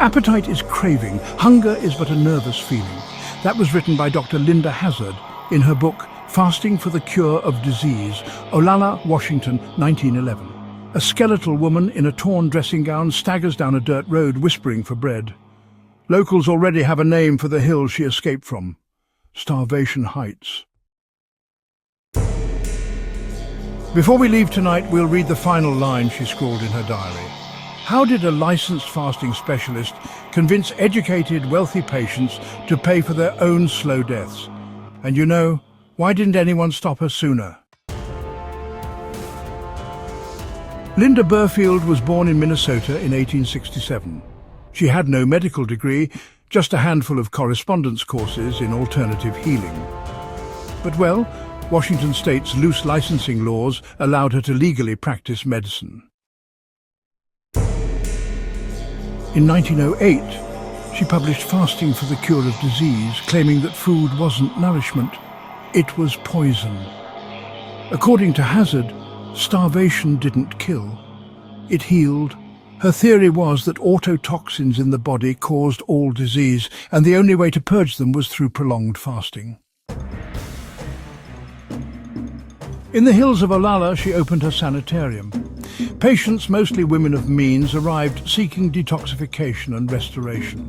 Appetite is craving, hunger is but a nervous feeling. That was written by Dr. Linda Hazzard in her book Fasting for the Cure of Disease, Olalla, Washington, 1911. A skeletal woman in a torn dressing gown staggers down a dirt road whispering for bread. Locals already have a name for the hill she escaped from: Starvation Heights. Before we leave tonight, we'll read the final line she scrawled in her diary. How did a licensed fasting specialist convince educated, wealthy patients to pay for their own slow deaths? And you know, why didn't anyone stop her sooner? Linda Burfield was born in Minnesota in 1867. She had no medical degree, just a handful of correspondence courses in alternative healing. But well, Washington State's loose licensing laws allowed her to legally practice medicine. In 1908, she published Fasting for the Cure of Disease, claiming that food wasn't nourishment, it was poison. According to Hazzard, starvation didn't kill, it healed. Her theory was that autotoxins in the body caused all disease, and the only way to purge them was through prolonged fasting. In the hills of Olalla, she opened her sanitarium. Patients, mostly women of means, arrived seeking detoxification and restoration.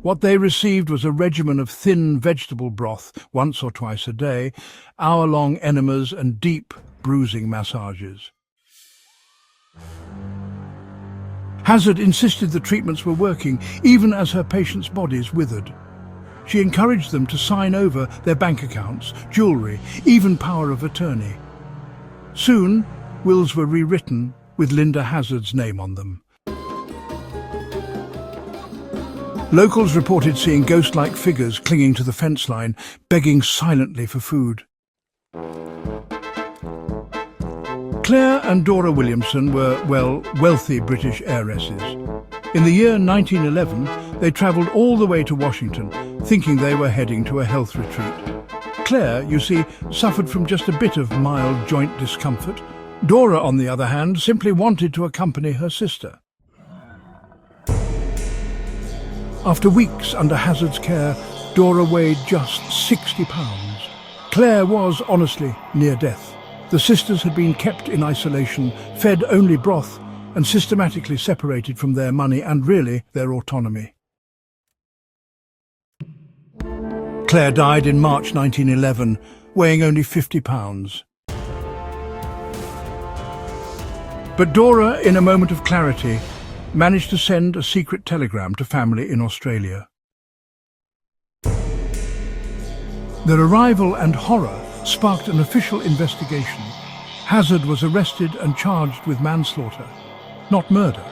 What they received was a regimen of thin vegetable broth once or twice a day, hour-long enemas and deep, bruising massages. Hazzard insisted the treatments were working, even as her patients' bodies withered. She encouraged them to sign over their bank accounts, jewellery, even power of attorney. Soon, wills were rewritten with Linda Hazzard's name on them. Locals reported seeing ghost-like figures clinging to the fence line, begging silently for food. Claire and Dora Williamson were, well, wealthy British heiresses. In the year 1911, they travelled all the way to Washington, thinking they were heading to a health retreat. Claire, you see, suffered from just a bit of mild joint discomfort. Dora, on the other hand, simply wanted to accompany her sister. After weeks under Hazzard's care, Dora weighed just 60 pounds. Claire was, honestly, near death. The sisters had been kept in isolation, fed only broth, and systematically separated from their money and, really, their autonomy. Claire died in March 1911, weighing only 50 pounds. But Dora, in a moment of clarity, managed to send a secret telegram to family in Australia. Their arrival and horror sparked an official investigation. Hazzard was arrested and charged with manslaughter, not murder.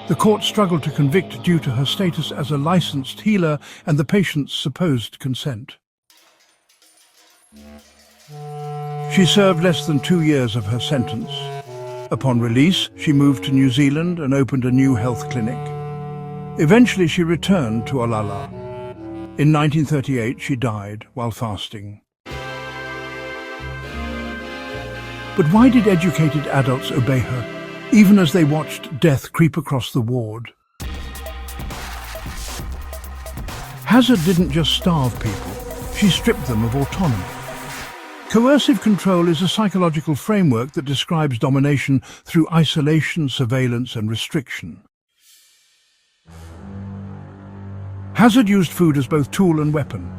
The court struggled to convict due to her status as a licensed healer and the patient's supposed consent. She served less than 2 years of her sentence. Upon release, she moved to New Zealand and opened a new health clinic. Eventually, she returned to Olalla. In 1938, she died while fasting. But why did educated adults obey her, even as they watched death creep across the ward? Hazzard didn't just starve people, she stripped them of autonomy. Coercive control is a psychological framework that describes domination through isolation, surveillance, and restriction. Hazzard used food as both tool and weapon.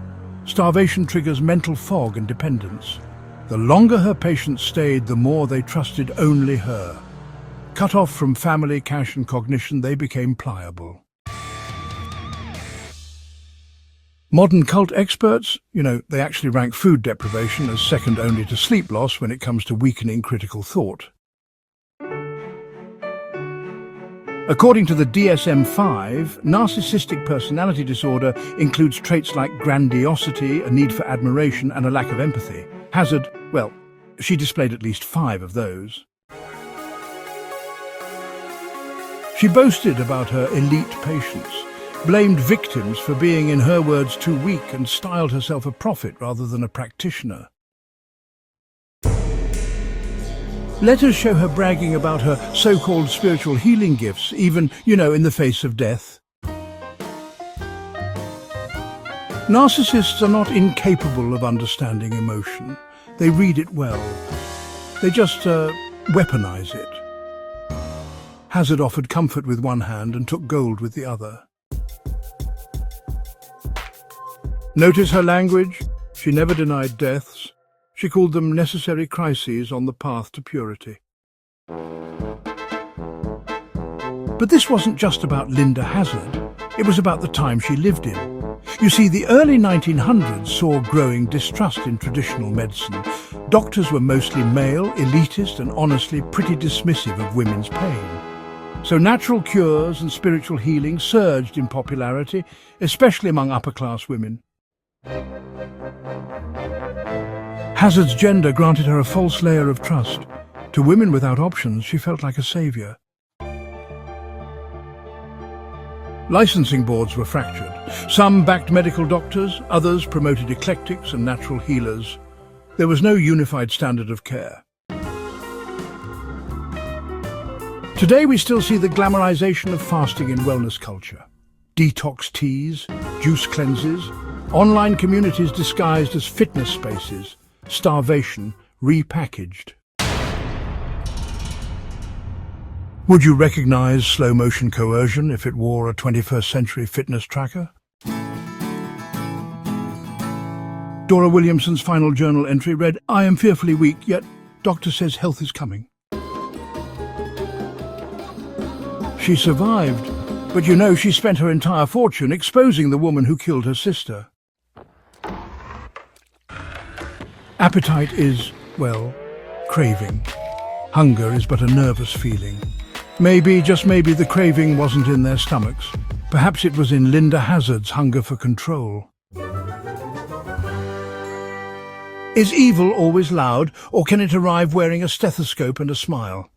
Starvation triggers mental fog and dependence. The longer her patients stayed, the more they trusted only her. Cut off from family, cash, and cognition, they became pliable. Modern cult experts, they actually rank food deprivation as second only to sleep loss when it comes to weakening critical thought. According to the DSM-5, narcissistic personality disorder includes traits like grandiosity, a need for admiration, and a lack of empathy. Hazzard, well, she displayed at least 5 of those. She boasted about her elite patients, blamed victims for being, in her words, too weak, and styled herself a prophet rather than a practitioner. Letters show her bragging about her so-called spiritual healing gifts, even, in the face of death. Narcissists are not incapable of understanding emotion. They read it well. They just weaponize it. Hazzard offered comfort with one hand and took gold with the other. Notice her language. She never denied deaths. She called them necessary crises on the path to purity. But this wasn't just about Linda Hazzard. It was about the time she lived in. You see, the early 1900s saw growing distrust in traditional medicine. Doctors were mostly male, elitist, and honestly pretty dismissive of women's pain. So natural cures and spiritual healing surged in popularity, especially among upper-class women. Hazzard's gender granted her a false layer of trust. To women without options, she felt like a savior. Licensing boards were fractured. Some backed medical doctors, others promoted eclectics and natural healers. There was no unified standard of care. Today we still see the glamorization of fasting in wellness culture. Detox teas, juice cleanses, online communities disguised as fitness spaces, starvation repackaged. Would you recognize slow-motion coercion if it wore a 21st century fitness tracker? Dora Williamson's final journal entry read, "I am fearfully weak, yet doctor says health is coming." She survived, but you know she spent her entire fortune exposing the woman who killed her sister. Appetite is, well, craving. Hunger is but a nervous feeling. Maybe, just maybe, the craving wasn't in their stomachs. Perhaps it was in Linda Hazzard's hunger for control. Is evil always loud, or can it arrive wearing a stethoscope and a smile?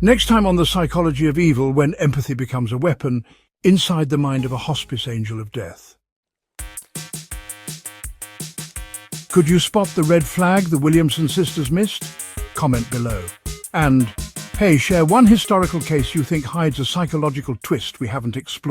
Next time on The Psychology of Evil, when empathy becomes a weapon, inside the mind of a hospice angel of death. Could you spot the red flag the Williamson sisters missed? Comment below. And, hey, share one historical case you think hides a psychological twist we haven't explored.